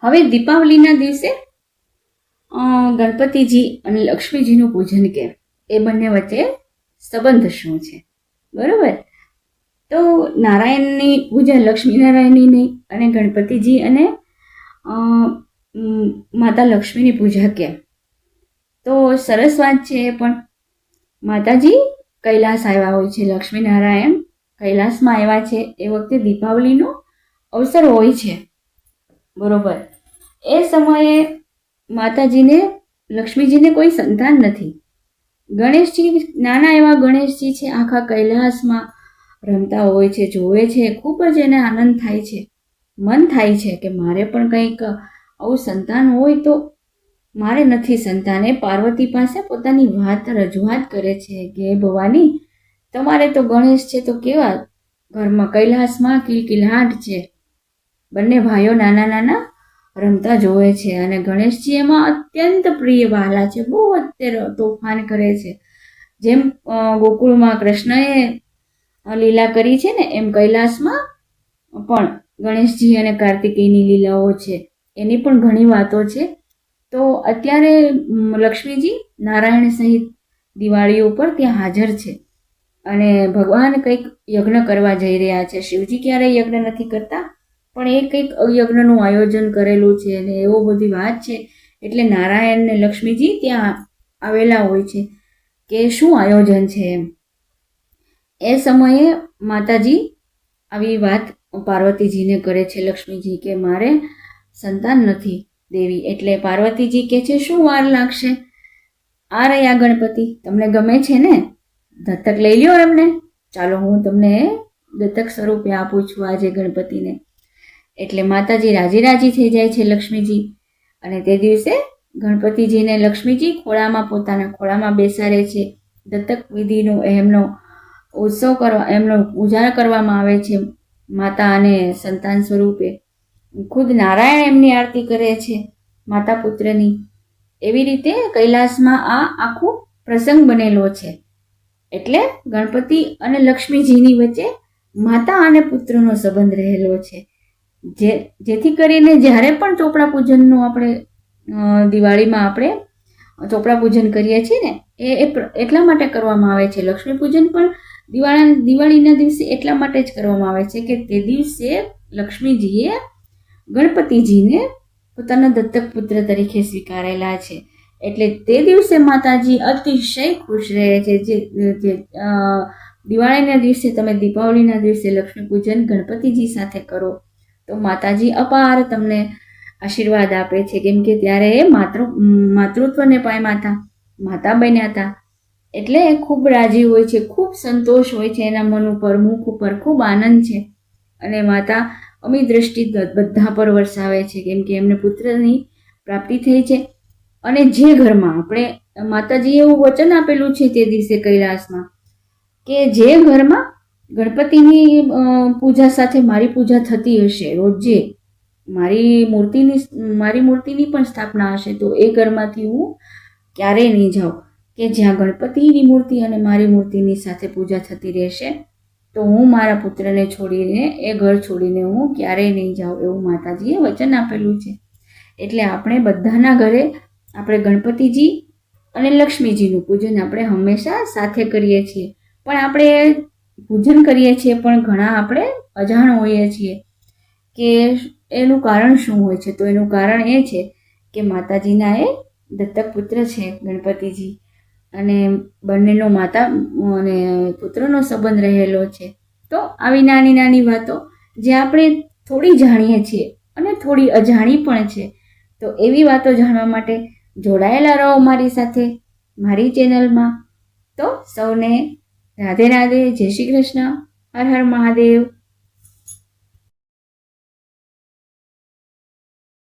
હવે દીપાવલીના દિવસે ગણપતિજી અને લક્ષ્મીજીનું પૂજન કેમ, એ બંને વચ્ચે સંબંધ શું છે? બરોબર. તો નારાયણની પૂજા લક્ષ્મીનારાયણની નહીં, અને ગણપતિજી અને માતા લક્ષ્મીની પૂજા કેમ? તો સરસ વાત છે. એ પણ માતાજી કૈલાસ આવ્યા હોય છે, લક્ષ્મીનારાયણ કૈલાસમાં આવ્યા છે. એ વખતે દીપાવલીનો અવસર હોય છે, બરોબર. એ સમયે માતાજીને લક્ષ્મીજીને કોઈ સંતાન નથી. ગણેશજી, નાના એવા ગણેશજી છે, આખા કૈલાસમાં રમતા હોય છે, જોવે છે, ખૂબ જ એને આનંદ થાય છે. મન થાય છે કે મારે પણ કંઈક આવું સંતાન હોય તો. મારે નથી સંતાન. એ પાર્વતી પાસે પોતાની વાત રજૂઆત કરે છે કે ભવાની, તમારે તો ગણેશ છે તો કેવા ઘરમાં કૈલાસમાં કિલકિલાટ છે. બંને ભાઈઓ નાના નાના રમતા જોવે છે, અને ગણેશજી એમાં અત્યંત પ્રિય વહાલા છે. બહુ અત્યારે તોફાન કરે છે. જેમ ગોકુળમાં કૃષ્ણએ લીલા કરી છે ને, એમ કૈલાસમાં પણ ગણેશજી અને કાર્તિકેયની લીલાઓ છે. એની પણ ઘણી વાતો છે. તો અત્યારે લક્ષ્મીજી નારાયણ સહિત દિવાળી ઉપર ત્યાં હાજર છે, અને ભગવાન કંઈક યજ્ઞ કરવા જઈ રહ્યા છે. શિવજી ક્યારેય યજ્ઞ નથી કરતા, પણ એ કંઈક યજ્ઞનું આયોજન કરેલું છે, અને એવો બધી વાત છે. એટલે નારાયણ ને લક્ષ્મીજી ત્યાં આવેલા હોય છે કે શું આયોજન છે એમ. એ સમયે માતાજી આવી વાત પાર્વતીજીને કરે છે, લક્ષ્મીજી, કે મારે સંતાન નથી દેવી. એટલે પાર્વતીજી કહે છે, શું વાર લાગશે? આ રહ્યા ગણપતિ, તમને ગમે છે ને? દત્તક લઈ લ્યો એમને. ચાલો, હું તમને દત્તક સ્વરૂપે આપું છું આજે ગણપતિને. એટલે માતાજી રાજી રાજી થઈ જાય છે, લક્ષ્મીજી. અને તે દિવસે ગણપતિજીને લક્ષ્મીજી ખોળામાં, પોતાના ખોળામાં બેસાડે છે. દત્તક વિધિનો એમનો ઉત્સવ કરવા, એમનો પૂજા કરવામાં આવે છે માતા અને સંતાન સ્વરૂપે. ખુદ નારાયણ એમની આરતી કરે છે, માતા પુત્રની. એવી રીતે કૈલાસમાં આ આખો પ્રસંગ બનેલો છે. એટલે ગણપતિ અને લક્ષ્મીજીની વચ્ચે માતા અને પુત્રનો સંબંધ રહેલો છે. જેથી કરીને જ્યારે પણ ચોપડા પૂજનનું આપણે દિવાળીમાં આપણે ચોપડા પૂજન કરીએ છીએ ને, એ એટલા માટે કરવામાં આવે છે. લક્ષ્મી પૂજન પણ દિવાળીના દિવસે એટલા માટે જ કરવામાં આવે છે કે તે દિવસે લક્ષ્મીજીએ ગણપતિજીને પોતાના દત્તક પુત્ર તરીકે સ્વીકારેલા છે. એટલે તે દિવસે માતાજી અતિશય ખુશ રહે છે. જે દિવાળીના દિવસે તમે દીપાવલીના દિવસે લક્ષ્મી પૂજન ગણપતિજી સાથે કરો તો માતાજી અપાર તમને આશીર્વાદ આપે છે. કેમ કે ત્યારે એ માતૃત્વને પામ્યા હતા, માતા બન્યા હતા. એટલે ખૂબ રાજી હોય છે, ખૂબ સંતોષ હોય છે એના મન ઉપર, મુખ ઉપર ખૂબ આનંદ છે. અને માતા અમી દ્રષ્ટિ બધા પર વરસાવે છે, કેમ કે એમને પુત્રની પ્રાપ્તિ થઈ છે. અને જે ઘરમાં આપણે માતાજીએ એવું વચન આપેલું છે તે દિવસે કૈલાસમાં, કે જે ઘરમાં ગણપતિની પૂજા સાથે મારી પૂજા થતી હશે રોજે, મારી મૂર્તિની પણ સ્થાપના હશે, તો એ ઘરમાંથી હું ક્યારેય નહીં જાઉં. કે જ્યાં ગણપતિની મૂર્તિ અને મારી મૂર્તિની સાથે પૂજા થતી રહેશે, તો હું મારા પુત્રને છોડીને, એ ઘર છોડીને હું ક્યારેય નહીં જાઉં, એવું માતાજીએ વચન આપેલું છે. એટલે આપણે બધાના ઘરે આપણે ગણપતિજી અને લક્ષ્મીજીનું પૂજન આપણે હંમેશા સાથે કરીએ છીએ. પણ આપણે પૂજન કરીએ છીએ, પણ ઘણા આપણે અજાણ હોઈએ છીએ કે એનું કારણ શું હોય છે. તો એનું કારણ એ છે કે માતાજીના એ દત્તક પુત્ર છે ગણપતિજી, અને બંનેનો માતા અને પુત્રનો સંબંધ રહેલો છે. તો આવી નાની નાની વાતો જે આપણે થોડી જાણીએ છીએ અને થોડી અજાણી પણ છે, તો એવી વાતો જાણવા માટે જોડાયેલા રહો મારી સાથે, મારી ચેનલમાં. તો સૌને રાધે રાધે, જય શ્રી કૃષ્ણ, હર હર મહાદેવ.